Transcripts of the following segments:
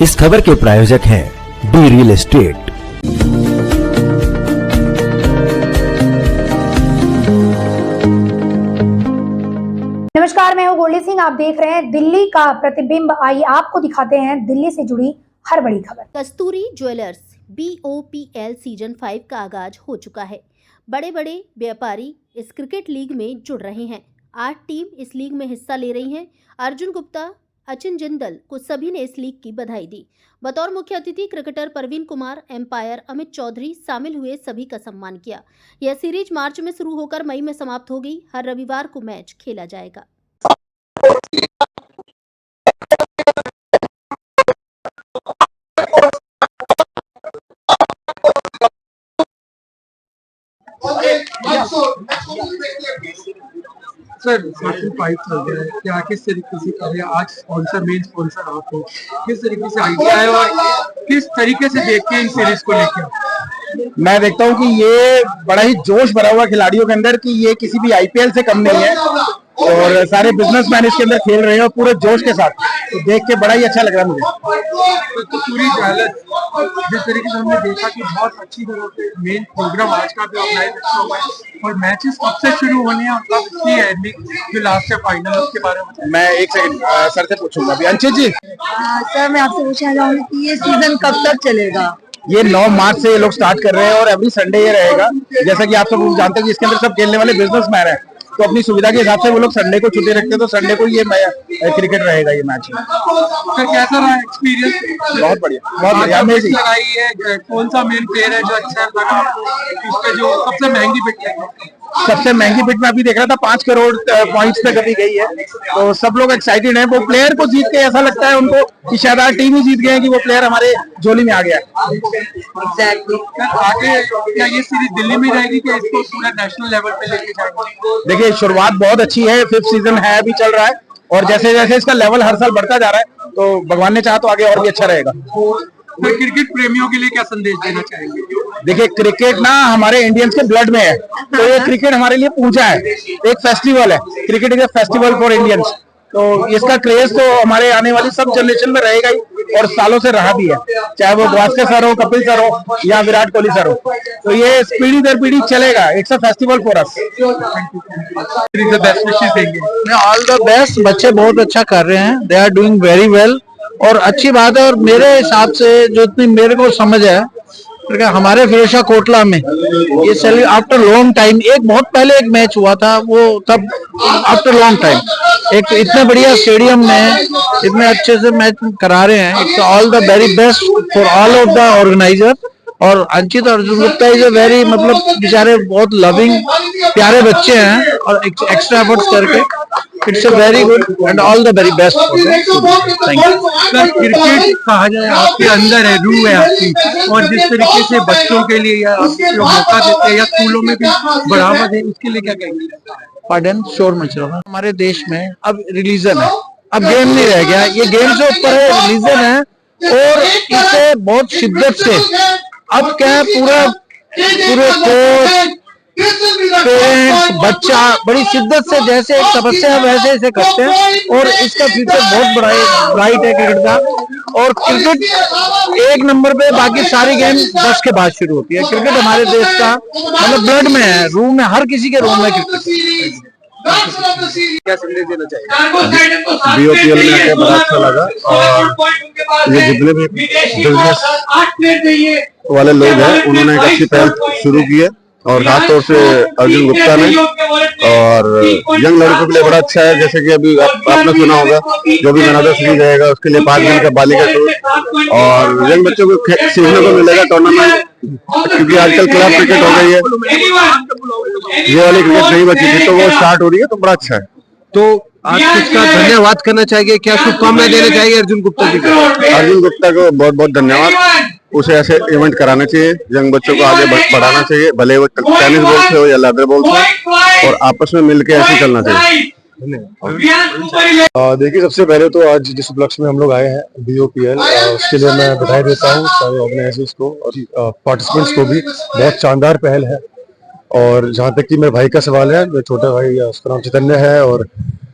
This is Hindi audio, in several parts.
इस खबर के प्रायोजक हैं डी रियल एस्टेट। नमस्कार, मैं हूं गोल्डी सिंह। आप देख रहे हैं दिल्ली का प्रतिबिंब। आइए आपको दिखाते हैं दिल्ली से जुड़ी हर बड़ी खबर। कस्तूरी ज्वेलर्स BOPL सीजन 5 का आगाज हो चुका है। बड़े बड़े व्यापारी इस क्रिकेट लीग में जुड़ रहे हैं। 8 टीम इस लीग में हिस्सा ले रही हैं। अर्जुन गुप्ता, अचिन जिंदल को सभी ने इस लीग की बधाई दी। बतौर मुख्य अतिथि क्रिकेटर परवीन कुमार, एम्पायर अमित चौधरी शामिल हुए, सभी का सम्मान किया। यह सीरीज मार्च में शुरू होकर मई में समाप्त होगी। हर रविवार को मैच खेला जाएगा। सर सेशन 5 चल रहा है, क्या किस तरीके से कर रहे हैं? आज स्पॉन्सर मेन स्पॉन्सर आप हो, किस तरीके से आइडिया है और किस तरीके से देखते हैं इन सीरीज को लेकर? मैं देखता हूँ कि ये बड़ा ही जोश भरा हुआ खिलाड़ियों के अंदर कि ये किसी भी IPL से कम नहीं है और सारे बिजनेसमैन इसके अंदर खेल रहे हैं और पूरे जोश के साथ, तो देख के बड़ा ही अच्छा लग रहा है मुझे। तो पूरी ज्वेलर्स जिस तरीके से हमने देखा कि बहुत अच्छी तरह से मेन प्रोग्राम आज का भी ऑर्गेनाइज अच्छा हुआ है और मैचेस कब से शुरू होने हैं और कब की एंडिंग जो लास्ट है फाइनल, उसके बारे में मैं एक सेकंड सर से पूछूंगा अभी। अंशित जी, सर मैं आपसे पूछना चाहूंगी कि ये सीजन कब तक चलेगा? ये 9 मार्च से ये लोग स्टार्ट कर रहे हैं और एवरी संडे ये रहेगा। जैसा कि आप सब जानते हैं कि इसके अंदर सब खेलने वाले बिजनेसमैन हैं, तो अपनी सुविधा के हिसाब से वो लोग संडे को छुट्टी रखते हैं, तो संडे को ये क्रिकेट रहेगा ये मैच। सर कैसा रहा एक्सपीरियंस? बहुत बढ़िया अमेजिंग। लगाई है, कौन सा मेन प्लेयर है जो अच्छा लगा आपको? इस पे जो सबसे महंगी बिक है? सबसे महंगी बिट में अभी देख रहा था 5 करोड़ पॉइंट्स तक अभी गई है, तो सब लोग एक्साइटेड हैं। वो प्लेयर को जीत के ऐसा लगता है उनको कि शायद आज टीम ही जीत गए कि वो प्लेयर हमारे झोली में आ गया। एग्जैक्टली। आगे क्या ये सीरीज दिल्ली में रहेगी कि इसको पूरा नेशनल लेवल पे लेके जाएंगे? देखिए, शुरुआत बहुत अच्छी है, 5th सीजन है, अभी चल रहा है और जैसे जैसे इसका लेवल हर साल बढ़ता जा रहा है, तो भगवान ने चाहा तो आगे और भी अच्छा रहेगा। तो क्रिकेट प्रेमियों के लिए क्या संदेश देना चाहेंगे? देखिए, क्रिकेट ना हमारे इंडियंस के ब्लड में है, तो ये क्रिकेट हमारे लिए पूजा है, एक फेस्टिवल है। Cricket is a festival for Indians, तो इसका क्रेज तो हमारे आने वाली सब जनरेशन में रहेगा ही और सालों से रहा भी है, चाहे वो गावस्कर सर हो, कपिल सर हो या विराट कोहली सर हो, तो ये पीढ़ी दर पीढ़ी चलेगा। It's a festival for us. All the best. बच्चे बहुत अच्छा कर रहे हैं, they are doing very well और अच्छी बात है। और मेरे हिसाब से जो इतनी मेरे को समझ है, हमारे फिरोजा कोटला में ये चल आफ्टर लॉन्ग टाइम, एक बहुत पहले एक मैच हुआ था, वो तब आफ्टर लॉन्ग टाइम एक इतने बढ़िया स्टेडियम में इतने अच्छे से मैच करा रहे हैं। It's all the very best for all of the organizer. और Ankit Arjun Gupta is a very, मतलब बेचारे बहुत लविंग प्यारे बच्चे हैं और एक्स्ट्रा एफर्ट्स करके it's a very good and all the very best. Thank you sir. Cricket कहा जाए आपके अंदर है, रूह है आपकी, और जिस तरीके से बच्चों के लिए या आपको मौका देते हैं या स्कूलों में भी बढ़ावा दे, उसके लिए क्या कहेंगे? पार्डन, शोर मच रहा है। हमारे देश में अब रिलीजन है, अब गेम नहीं रह गया, ये गेम से ऊपर है, रिलीजन है और इसे बहुत शिद्दत से अब क्या है, पूरे कोच, पेरेंट्स, बच्चा बड़ी शिद्दत से जैसे एक तपस्या है वैसे इसे करते हैं और इसका फ्यूचर बहुत ब्राइट है क्रिकेट का। और क्रिकेट एक नंबर पे, बाकी सारी गेम 10 के बाद शुरू होती है। क्रिकेट हमारे देश का मतलब ब्लड में है, रूम में, हर किसी के रूम में क्रिकेट। क्या संदेश देना चाहिए? BOPL में आके बड़ा अच्छा लगा और ये जितने भी बिजनेस वाले लोग हैं उन्होंने एक अच्छी पहल शुरू की है और खासतौर से अर्जुन गुप्ता ने, और यंग लड़कों के लिए बड़ा अच्छा है। जैसे कि अभी आपने सुना होगा जो भी मैन ऑफ द सीरीज रहेगा उसके लिए 5 दिन का बालिका टूर और यंग बच्चों को सीखने को मिलेगा टूर्नामेंट, क्योंकि आजकल क्लब क्रिकेट हो गई है, ये वाली क्रिकेट नहीं बची थी, तो वो स्टार्ट हो रही है, तो बड़ा अच्छा है। तो आज किसका धन्यवाद करना चाहिए, क्या शुभकामनाएं देना चाहिए अर्जुन गुप्ता जी को? अर्जुन गुप्ता को बहुत बहुत धन्यवाद। उसे ऐसे इवेंट कराना चाहिए, यंग बच्चों को आगे बढ़ाना चाहिए, भले वो टेनिस बॉल से हो या लेदर बॉल से, और आपस में मिलकर ऐसे चलना चाहिए। देखिए, सबसे पहले तो आज जिस उपलक्ष्य में हम लोग आए हैं BOPL, उसके लिए मैं बधाई देता हूँ सारे ऑर्गेनाइजर्स को और पार्टिसिपेंट्स को भी। बहुत शानदार पहल है और जहाँ तक कि मेरे भाई का सवाल है, मेरे छोटा भाई उसका नाम चैतन्य है और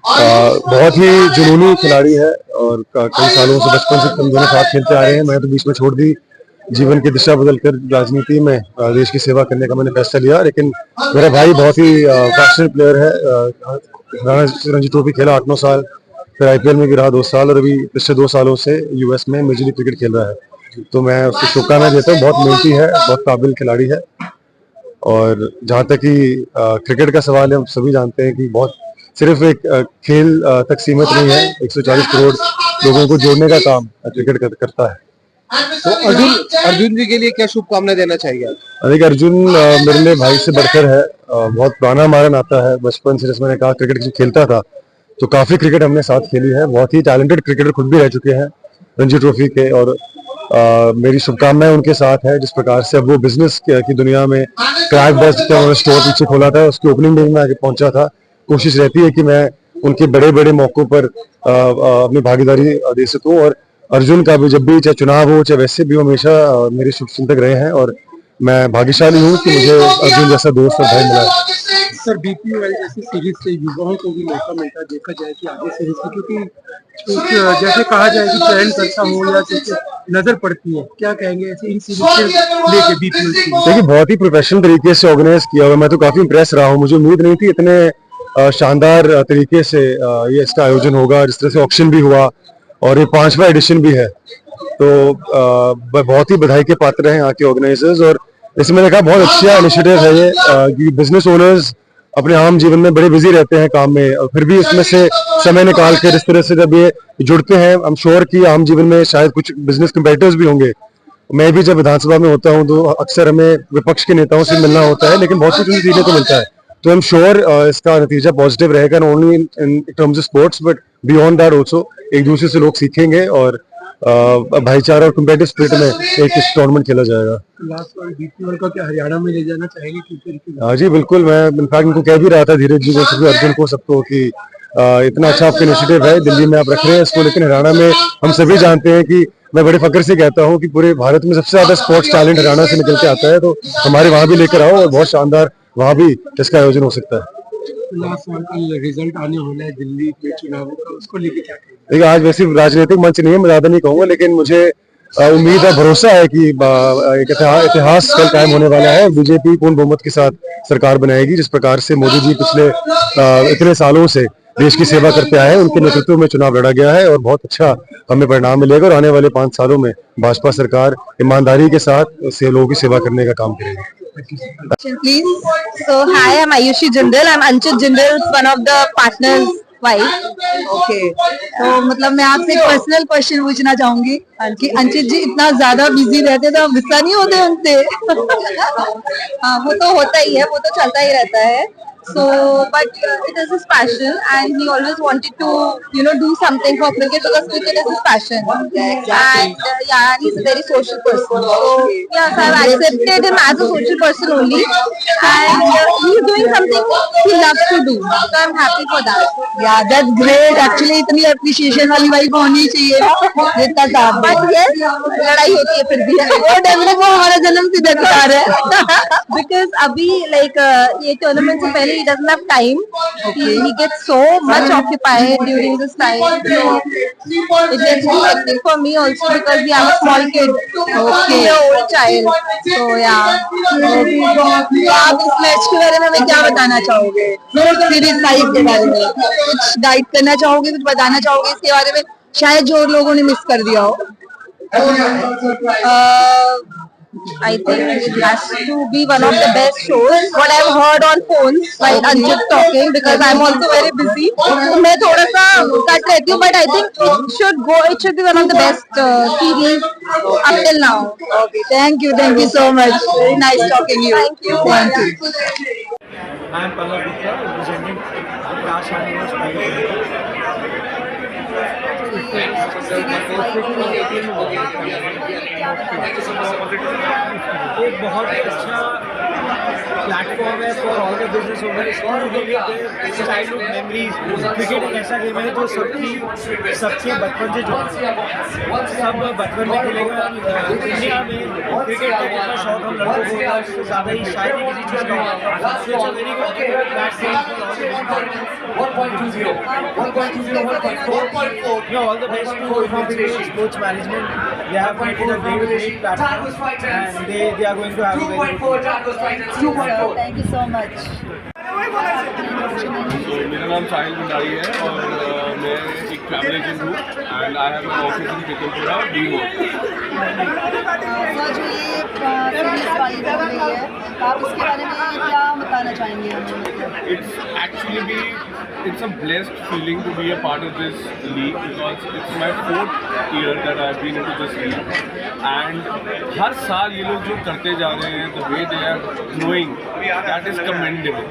बहुत ही जुनूनी खिलाड़ी है और कई सालों से बचपन से हम दोनों साथ खेलते आ रहे हैं। मैं तो बीच में छोड़ दी, जीवन की दिशा बदलकर राजनीति में देश की सेवा करने का मैंने फैसला लिया। लेकिन मेरा भाई बहुत ही पैशनेट प्लेयर है। रणजी ट्रॉफी खेला 8-9 साल, फिर आईपीएल में भी रहा 2 साल और अभी पिछले 2 सालों से यूएस में मेजर लीग क्रिकेट खेल रहा है। तो मैं उसको शुभकामनाएं देता हूँ। बहुत मेहनती है, बहुत काबिल खिलाड़ी है। और जहाँ तक कि क्रिकेट का सवाल है, हम सभी जानते हैं कि बहुत सिर्फ एक खेल तक सीमित नहीं है। 140 करोड़ लोगों को जोड़ने का काम क्रिकेट करता है। तो अर्जुन जी के लिए क्या शुभकामनाएं देना चाहिए? देखिए, अर्जुन मेरे लिए भाई से बढ़कर है। बहुत पुराना हमारा नाता है, बचपन से जैसे मैंने कहा क्रिकेट खेलता था, तो काफी क्रिकेट हमने साथ खेली है। बहुत ही टैलेंटेड क्रिकेटर खुद भी रह चुके हैं रणजी ट्रॉफी के। और मेरी शुभकामनाएं उनके साथ है। जिस प्रकार से अब वो बिजनेस की दुनिया में क्रैक बस का स्टोर पीछे खोला था, उसकी ओपनिंग डे में आगे पहुंचा था। कोशिश रहती है कि मैं उनके बड़े बड़े मौकों पर अपनी भागीदारी दे सकूं। और अर्जुन का भी जब भी चाहे चुनाव हो चाहे वैसे भी, हमेशा मेरे शुभचिंतक रहे हैं और मैं भाग्यशाली हूं कि मुझे अर्जुन जैसा दोस्त और भाई मिला है। सर, बीपीएल जैसी सीरीज से युवाओं को भी मौका मिलता है, देखा जाए कि आगे सीरीज की, क्योंकि जैसे कहा जाए कि चयन करता हो या जैसे नजर पड़ती है, क्या कहेंगे ऐसे इन सीरीज से लेके बीपीएल की? देखिए, बहुत ही प्रोफेशनल तरीके से ऑर्गेनाइज किया हुआ। मैं तो काफी इंप्रेस रहा हूँ। मुझे उम्मीद नहीं थी इतने शानदार तरीके से ये इसका आयोजन होगा। जिस तरह से ऑक्शन भी हुआ और ये 5वां एडिशन भी है, तो बहुत ही बधाई के पात्र हैं यहाँ के ऑर्गेनाइजर्स। और जैसे मैंने कहा, बहुत अच्छा इनिशिएटिव है ये कि बिजनेस ओनर्स अपने आम जीवन में बड़े बिजी रहते हैं काम में, और फिर भी इसमें से समय निकाल कर इस तरह से जब ये जुड़ते हैं, आई एम श्योर कि आम जीवन में शायद कुछ बिजनेस कंपेटिटर्स भी होंगे। मैं भी जब विधानसभा में होता हूँ तो अक्सर हमें विपक्ष के नेताओं से मिलना होता है, लेकिन बहुत कुछ उन्हें सीखने को मिलता है। तो आई एम श्योर इसका नतीजा पॉजिटिव रहेगा, not only in terms of sports but beyond that also. एक दूसरे से लोग सीखेंगे और भाईचारा और कम्पेटिटिव स्पिरिट में एक टूर्नामेंट खेला जाएगा। लास्ट बार बीपीएल का क्या हरियाणा में ले जाना चाहेंगे क्रिकेट? हाँ जी, बिल्कुल। मैं इनफैक्ट इनको कह भी रहा था, धीरज जी को, अर्जुन को, सबको, कि इतना अच्छा आपका इनिशिएटिव है, दिल्ली में आप रख रहे हैं इसको, लेकिन हरियाणा में हम सभी जानते हैं कि मैं बड़े फक्र से कहता हूँ कि पूरे भारत में सबसे ज्यादा स्पोर्ट्स टैलेंट हरियाणा से निकल के आता है। तो हमारे वहाँ भी लेकर आओ और बहुत शानदार वहाँ भी इसका आयोजन हो सकता है। लास्ट साल का रिजल्ट आने वाला है दिल्ली के चुनावों का, उसको लेके क्या कहेंगे? देखिए, आज वैसे राजनीतिक मंच नहीं है, मैं ज्यादा नहीं कहूंगा, लेकिन मुझे उम्मीद है, भरोसा है कि एक इतिहास कल कायम होने वाला है। बीजेपी पूर्ण बहुमत के साथ सरकार बनाएगी। जिस प्रकार से मोदी जी पिछले इतने सालों से देश की सेवा करते आए हैं, उनके नेतृत्व में चुनाव लड़ा गया है और बहुत अच्छा हमें परिणाम मिलेगा। और आने वाले 5 सालों में भाजपा सरकार ईमानदारी के साथ लोगों की सेवा करने का काम करेगी। Please. So hi, I'm Ayushi Jindal. I'm Anchit Jindal, one of the partners' wife. Okay. तो मतलब मैं आपसे एक पर्सनल क्वेश्चन पूछना चाहूंगी कि अंचित जी इतना ज्यादा बिजी रहते तो गुस्सा नहीं होते उनसे? हाँ, वो तो होता ही है, वो तो चलता ही रहता है. So, but it is his passion, and he always wanted to, do something for cricket because cricket is his passion. And and he's a very social person. So, yes, I've accepted him as a social person only, and he's doing something he loves to do. So I'm happy for that. Yeah, that's great. Actually, इतनी appreciation वाली वाइफ होनी चाहिए जितना साफ. But yes, लड़ाई होती है फिर भी. वो डेफिनेटली वो हमारा जन्म सिद्ध अधिकार है. Because अभी ये tournament से पहले he doesn't have time. He gets so much occupied during this time. So it gets hectic for me also because we have a small kid. Okay. An old child. So yeah. तो आप इस मैच के बारे में हमें क्या बताना चाहोगे? सीरीज 5 के बारे में कुछ गाइड करना चाहोगे, कुछ बताना चाहोगे इसके बारे में, शायद जो लोगों ने मिस कर दिया हो? I think it has to be one of the best shows. What I've heard on phones while Anchit talking, because I'm also very busy. तो मैं थोड़ा सा कट रहती हूँ, but I think it should be one of the best series up till now. Okay, thank you so much. Very nice talking you. Thank you. I am Pallab Gupta, representing Dash Animals Private Limited. एक बहुत अच्छा प्लेटफॉर्म है for all the business owners to childhood memories. Cricket एक ऐसा गेम है जो सबके बचपन से जुड़ा है, सब बचपन में खेलेगा। इंडिया में क्रिकेट का जितना शौक हम लड़कों को होगा उससे ज़्यादा ही शायद ही किसी चीज़ का होगा। So it's a very good platform for all the best to Indian sports management. They have created a great platform and they are going to have a very good future. Thank you so much. मेरा नाम साहिल भंडारी है और मैं एक ट्रैवल एजेंट हूँ and I have an office in Chikanpura डी मोड। जो ये सीरीज वाली हो रही है, आप इसके बारे में क्या बताना चाहेंगे हमें? It's a blessed feeling to be a part of this league because it's my 4th year that I've been into this league and हर साल ये लोग जो करते जा रहे हैं the way they are growing, that is commendable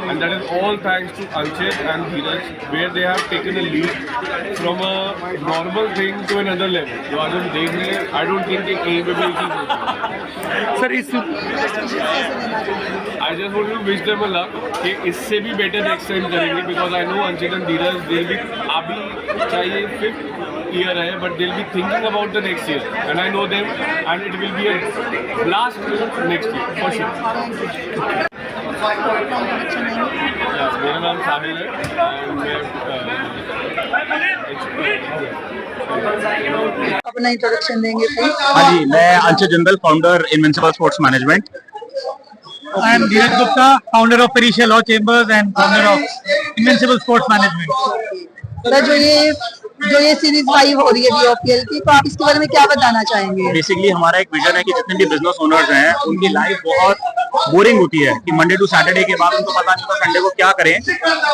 and that is all thanks to Anchit and Dheeraj where they have taken a lead from a normal thing to another level। जो आज हम देख रहे हैं I don't think कि कहीं पे भी एक ही होगा। सर इस I just want to wish them a luck कि इससे भी better next time करेंगे because I know Anchit and Dheeraj they'll be अभी चाहिए 5th year है but they'll be thinking about the next year and I know them and it will be a blast next year for sure। मेरा नाम साहिल है अपना इंट्रोडक्शन देंगे प्लीज। हाँ जी, मैं अंचल Jindal, founder invincible sports management. I am Dheeraj Gupta, founder of Parisha Law Chambers and founder of Invincible Sports Management. Sir जो ये सीरीज लाइव हो रही है BOPL की, तो आप इसके बारे में क्या बताना चाहेंगे? बेसिकली हमारा एक विजन है कि जितने भी बिजनेस ओनर्स हैं उनकी लाइफ बहुत बोरिंग होती है कि मंडे टू सैटरडे के बाद उनको पता नहीं होता संडे को क्या करें।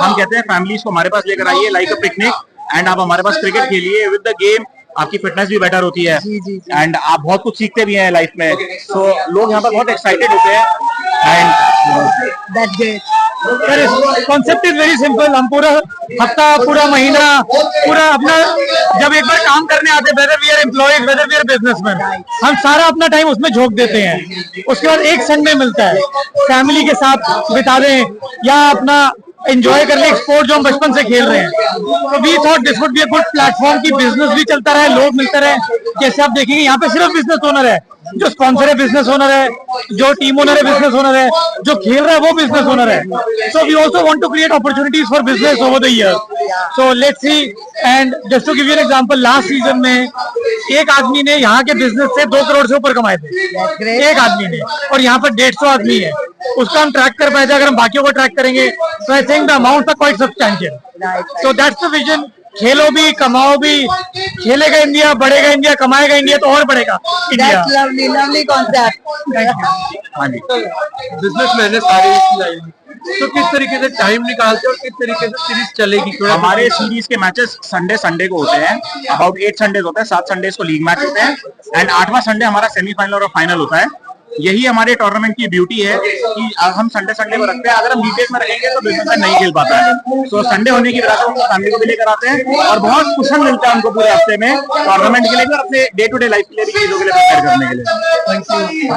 हम कहते हैं फैमिलीज को हमारे पास लेकर आइए लाइक अ पिकनिक एंड आप हमारे पास क्रिकेट खेलिए। विद द गेम आपकी फिटनेस भी बेटर होती है एंड आप बहुत कुछ सीखते भी हैं लाइफ में। सो लोग यहाँ पर बहुत एक्साइटेड होते हैं and that's great. Concept is very simple. हम पूरा हफ्ता, पूरा महीना, पूरा अपना जब एक बार काम करने आते हैं, whether we are employees, whether we are businessman, हम सारा अपना टाइम उसमें झोंक देते हैं। उसके बाद एक संडे मिलता है फैमिली के साथ बिता दें या अपना एंजॉय कर ले एक स्पोर्ट जो हम बचपन से खेल रहे हैं। तो we thought this would be a good platform की बिजनेस भी चलता रहे, लोग मिलते रहे। जैसे आप देखेंगे यहाँ पे सिर्फ बिजनेस ओनर है, जो स्पॉन्सर है बिजनेस ओनर है, जो टीम ओनर है बिजनेस ओनर है, जो खेल रहा है वो बिजनेस ओनर है। So we also want to create opportunities for business over the year. So let's see and just to give you an example, last season में एक आदमी ने यहाँ के बिजनेस से 2 करोड़ से ऊपर कमाए थे, एक आदमी ने, और यहाँ पर 150 आदमी है। उसका हम ट्रैक कर पाए थे। अगर हम बाकियों को ट्रैक करेंगे तो I think the amount are quite substantial. So that's the vision. खेलो भी, कमाओ भी, खेलेगा इंडिया, बढ़ेगा इंडिया, कमाएगा इंडिया तो और बढ़ेगा इंडिया। Lovely concept. हाँ जी, बिजनेसमैन है सारे लाइन, तो किस तरीके से टाइम निकालते हो और किस तरीके से सीरीज चलेगी? हमारे सीरीज के मैचेस संडे को होते हैं। अबाउट 8 संडेज होता है, 7 संडेज को लीग मैच होते हैं एंड 8वां संडे हमारा सेमीफाइनल और फाइनल होता है। यही हमारे टूर्नामेंट की ब्यूटी है कि हम संडे को रखते हैं। अगर हम वीकेंड में रखेंगे तो बिजनेसमैन नहीं खेल पाता है। तो संडे होने की वजह से हम फैमिली को भी लेकर आते हैं और बहुत कुशन मिलता है उनको पूरे हफ्ते में टूर्नामेंट के लिए और अपने डे टू डे लाइफ के लिए भी चीजों के लिए प्रिपेयर करने के लिए।